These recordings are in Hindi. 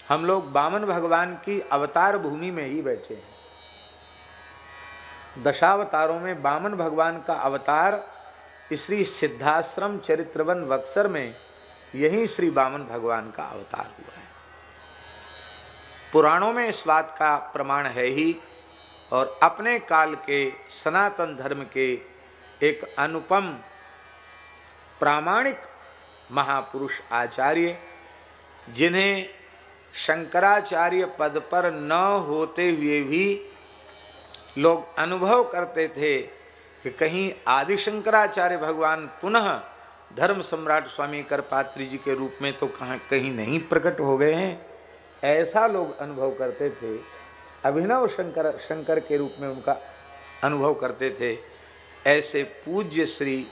हम लोग वामन भगवान की अवतार भूमि में ही बैठे हैं। दशावतारों में वामन भगवान का अवतार श्री सिद्धाश्रम चरित्रवन बक्सर में यही श्री वामन भगवान का अवतार हुआ है। पुराणों में इस बात का प्रमाण है ही, और अपने काल के सनातन धर्म के एक अनुपम प्रामाणिक महापुरुष आचार्य, जिन्हें शंकराचार्य पद पर न होते हुए भी लोग अनुभव करते थे कि कहीं आदि शंकराचार्य भगवान पुनः धर्म सम्राट स्वामी करपात्री जी के रूप में तो कहीं नहीं प्रकट हो गए हैं, ऐसा लोग अनुभव करते थे। अभिनव शंकर के रूप में उनका अनुभव करते थे। ऐसे पूज्य श्री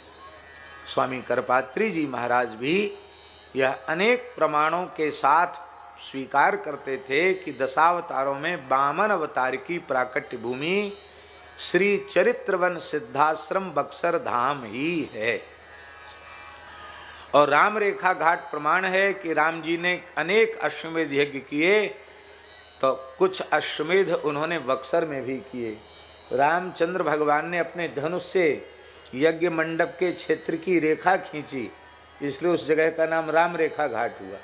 स्वामी करपात्री जी महाराज भी यह अनेक प्रमाणों के साथ स्वीकार करते थे कि दशावतारों में वामन अवतार की प्राकट्य भूमि श्री चरित्रवन सिद्धाश्रम बक्सर धाम ही है। और राम रेखा घाट प्रमाण है कि राम जी ने अनेक अश्वमेध यज्ञ किए, तो कुछ अश्वमेध उन्होंने बक्सर में भी किए। रामचंद्र भगवान ने अपने धनुष से यज्ञ मंडप के क्षेत्र की रेखा खींची, इसलिए उस जगह का नाम राम रेखा घाट हुआ।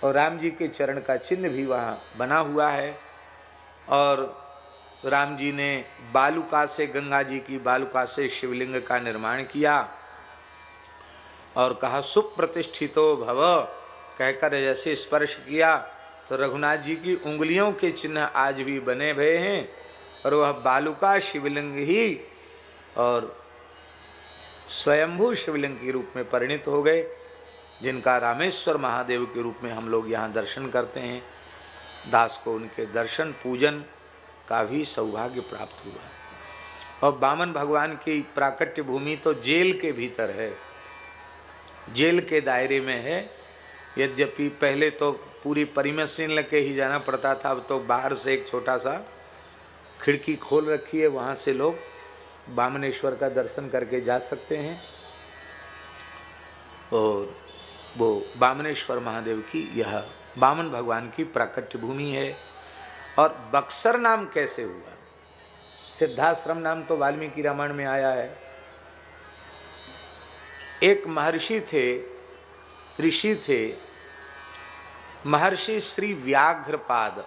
और राम जी के चरण का चिन्ह भी वहाँ बना हुआ है। और राम जी ने बालुका से, गंगा जी की बालुका से शिवलिंग का निर्माण किया और कहा सुप्रतिष्ठितो भव कहकर जैसे स्पर्श किया तो रघुनाथ जी की उंगलियों के चिन्ह आज भी बने हुए हैं, और वह बालुका शिवलिंग ही और स्वयंभू शिवलिंग के रूप में परिणित हो गए, जिनका रामेश्वर महादेव के रूप में हम लोग यहाँ दर्शन करते हैं। दास को उनके दर्शन पूजन का भी सौभाग्य प्राप्त हुआ। और वामन भगवान की प्राकट्य भूमि तो जेल के भीतर है, जेल के दायरे में है। यद्यपि पहले तो पूरी परिमशीन लग के ही जाना पड़ता था, अब तो बाहर से एक छोटा सा खिड़की खोल रखी है, वहाँ से लोग वामनेश्वर का दर्शन करके जा सकते हैं। और वो वामनेश्वर महादेव की यह वामन भगवान की प्राकट्य भूमि है। और बक्सर नाम कैसे हुआ? सिद्धाश्रम नाम तो वाल्मीकि रामायण में आया है। एक महर्षि थे, ऋषि थे, महर्षि श्री व्याघ्रपाद।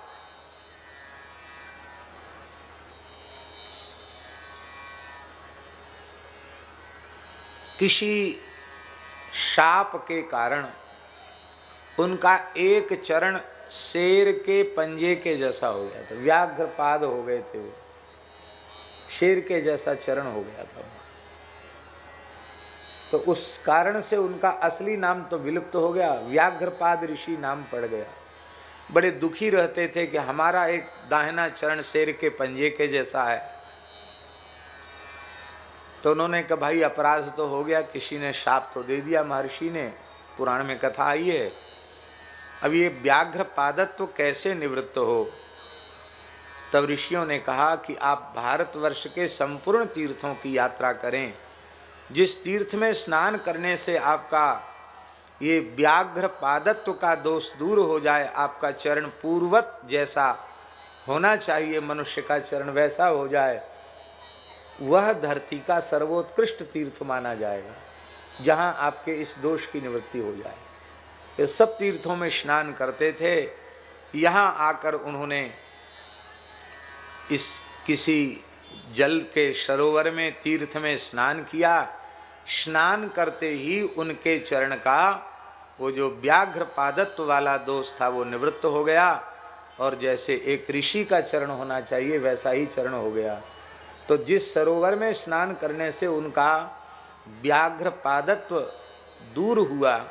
किसी शाप के कारण उनका एक चरण शेर के पंजे के जैसा हो गया था, व्याघ्रपाद हो गए थे, वो शेर के जैसा चरण हो गया था। तो उस कारण से उनका असली नाम तो विलुप्त हो गया, व्याघ्रपाद ऋषि नाम पड़ गया। बड़े दुखी रहते थे कि हमारा एक दाहिना चरण शेर के पंजे के जैसा है। तो उन्होंने कहा भाई अपराध तो हो गया, किसी ने शाप तो दे दिया, महर्षि ने, पुराण में कथा आई है, अब ये व्याघ्रपादत्व कैसे निवृत्त हो? तब ऋषियों ने कहा कि आप भारतवर्ष के संपूर्ण तीर्थों की यात्रा करें, जिस तीर्थ में स्नान करने से आपका ये व्याघ्रपादत्व का दोष दूर हो जाए, आपका चरण पूर्वत जैसा होना चाहिए, मनुष्य का चरण वैसा हो जाए, वह धरती का सर्वोत्कृष्ट तीर्थ माना जाएगा, जहाँ आपके इस दोष की निवृत्ति हो जाए। ये सब तीर्थों में स्नान करते थे। यहाँ आकर उन्होंने इस किसी जल के सरोवर में, तीर्थ में स्नान किया। स्नान करते ही उनके चरण का वो जो व्याघ्रपादत्व वाला दोष था वो निवृत्त हो गया, और जैसे एक ऋषि का चरण होना चाहिए वैसा ही चरण हो गया। तो जिस सरोवर में स्नान करने से उनका व्याघ्रपादत्व दूर हुआ,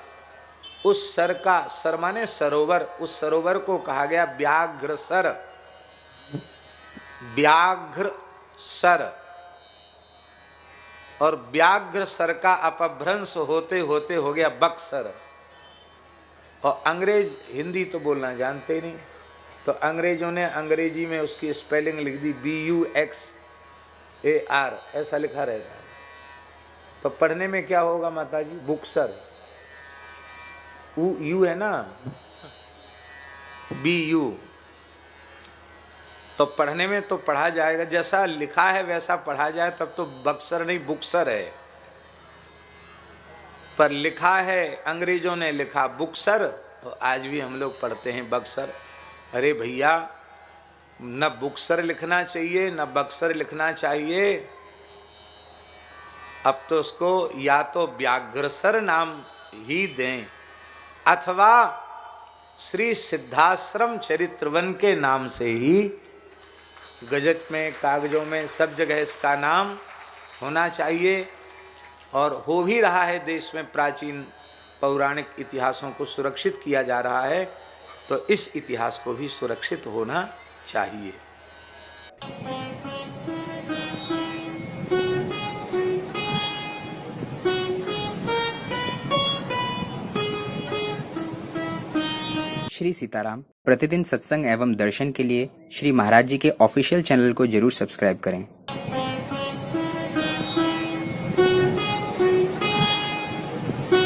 उस सर का, सर माने सरोवर, उस सरोवर को कहा गया व्याघ्रसर। व्याघ्रसर, और व्याघ्रसर का अपभ्रंश होते होते हो गया बक्सर। और अंग्रेज हिंदी तो बोलना जानते ही नहीं, तो अंग्रेजों ने अंग्रेजी में उसकी स्पेलिंग लिख दी BUXAR, ऐसा लिखा रहता है। तो पढ़ने में क्या होगा माताजी? बुक्सर, यू है ना, BU, तो पढ़ने में तो पढ़ा जाएगा, जैसा लिखा है वैसा पढ़ा जाए तब तो बक्सर नहीं बुक्सर है। पर लिखा है, अंग्रेजों ने लिखा बुक्सर, तो आज भी हम लोग पढ़ते हैं बक्सर। अरे भैया, न बुक्सर लिखना चाहिए न बक्सर लिखना चाहिए। अब तो उसको या तो व्याघ्रसर नाम ही दें अथवा श्री सिद्धाश्रम चरित्रवन के नाम से ही गजट में, कागजों में, सब जगह इसका नाम होना चाहिए। और हो भी रहा है, देश में प्राचीन पौराणिक इतिहासों को सुरक्षित किया जा रहा है, तो इस इतिहास को भी सुरक्षित होना चाहिए। श्री सीताराम प्रतिदिन सत्संग एवं दर्शन के लिए श्री महाराज जी के ऑफिशियल चैनल को जरूर सब्सक्राइब करें।